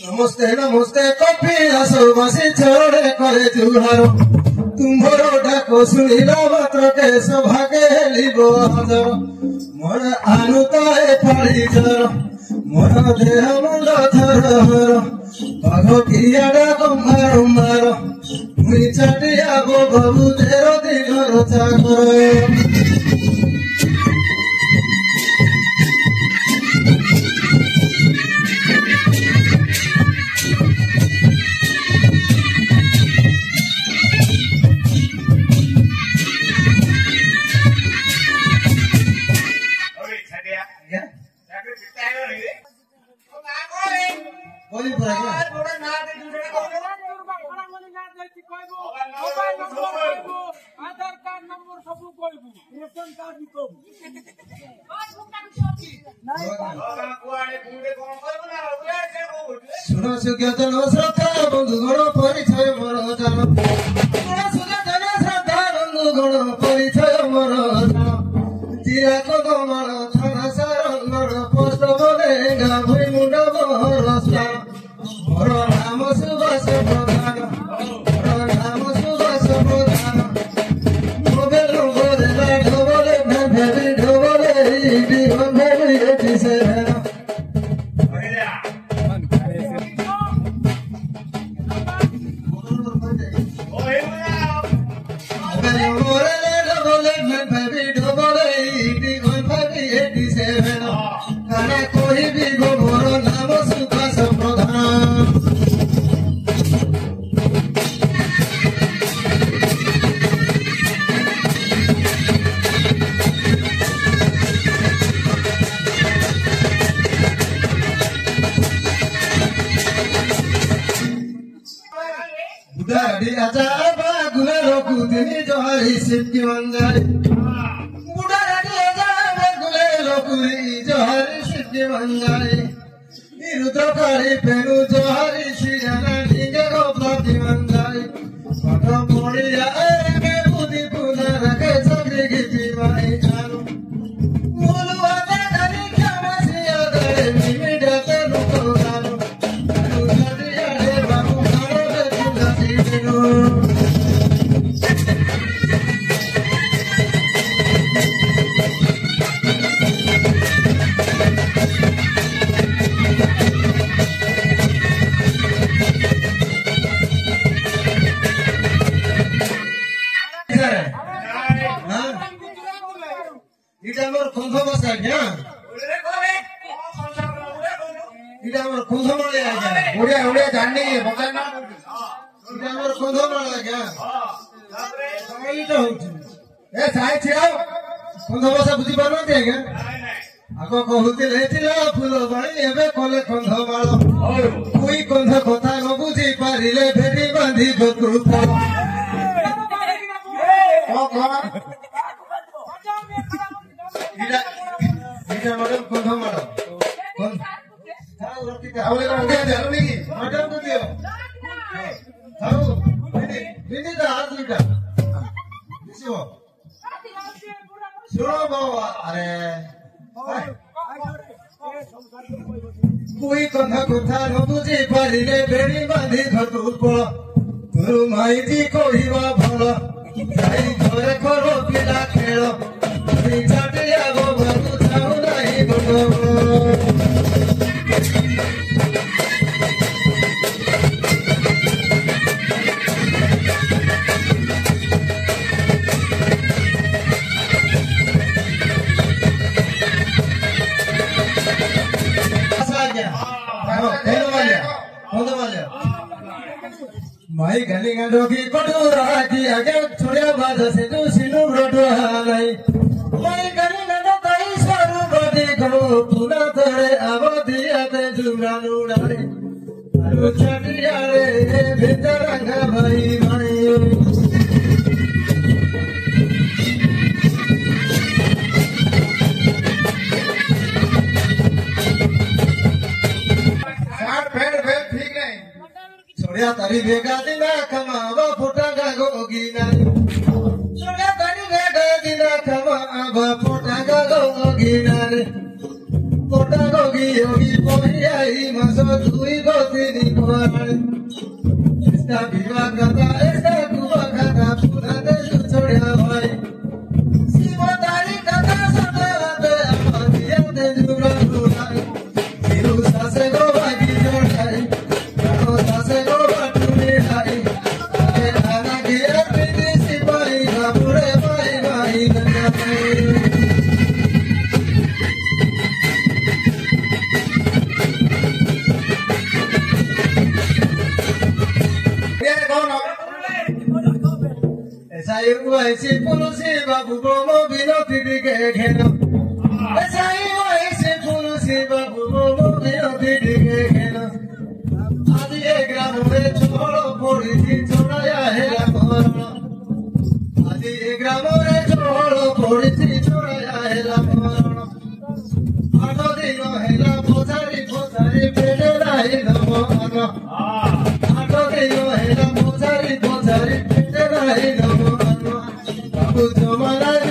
नमस्ते नमस्ते कपिलास बसी चरणे करे जुहार तुम्हार डाक शुणिला मात्र के सभाके हेलिब हजार मोर आनुताए पाड़ी जर मोर देह मुंड थर हर बाघ किया डाक मार मार मुई चाटिया गो बाबू तेरो दिगर चाकर सुनो सुज्ञातन श्रद्धा बंधुगण परिचय मोर जान सुज्ञातन श्रद्धा बंधुगण परिचय मोर जान जिरा कदमण थाना सारंगण पोस्ट बनेगा भई मुंड बरसा मोर नाम सुभाष प्रधान मोर नाम सुभाष प्रधान मोबाइल बोले ढोबले भेबे ढोबले इडी भेबे एटी से सिद्धि मंजारी बुढ़ा गुले लोकुरी जोहारी सिद्धि मंजारी रुद्रकारी पेनु जोहारी श्रीजना ढींगे गोपाती मंजारी पठ पड़िया रे बुद्धि पुना रखे सगरी गीती माई जानो मुलुआ दारी खामसिया दरे मिमिडा तेनु को गानो रुद्रिया रे बाबू गानो रे तुलसी बेनो आगो कहते फूल बाणी एवं कले कंधमाल कोई कंध कथा न बुझी पारे भेटी बांधी गतु कंधमाल कोई कंधा कथा न बुझी पारे भेड़ी बांधी घटुप गुरु माइती कहवा भल घरे कर पिला खेल चाटिया गो बाबू जाऊ नहीं गोट माई गली गंडो की कटोरा की आगे छोड़िया बाजा से तू सिनु रोटो हालाई माई गली गंडो कई सारू बदी को पुना तेरे आवादिया ते जुरानु डाले अरु चटिया रे भीतर रंगा भाई भाई छोड़िया तारी बेगा दिना कमावा फुटागा गोगीना छोड़िया तारी बेगा दिना कमावा फुटागा गोगीना रे फुटा गोगी योगी पोहिया ही मसो दुई गो दिनी कोराले इसका विवाह करता इसका कुआ खाता पूरा देश छोड़ा भाई सीमा तारी कथा सताते अमादिया दे जुरा बुलाई हिरू सासे को बागी जोड़ाई कहो सासे को बाटू मिठाई के आना गिरा प्रीति सिपाही बाबूरे भाई भाई गंगा भाई ऐसी पुलसी बाबू बोलो बिनती दिखे खेलो ऐसा पुलसी बाबू बोलो बिनती दिखे खेलो आज ये ग्राम में छोड़ो पड़ी थी छोड़ाया है लामोरो आज ये ग्राम में छोड़ो पड़ी थी छोड़ाया है लामोरो आठो दिनो है ला पोचारी पोचारी पेटे नहीं लामोरो आठो दिनो है ला पोचारी पोचारी पेटे नहीं लामोरो Jomala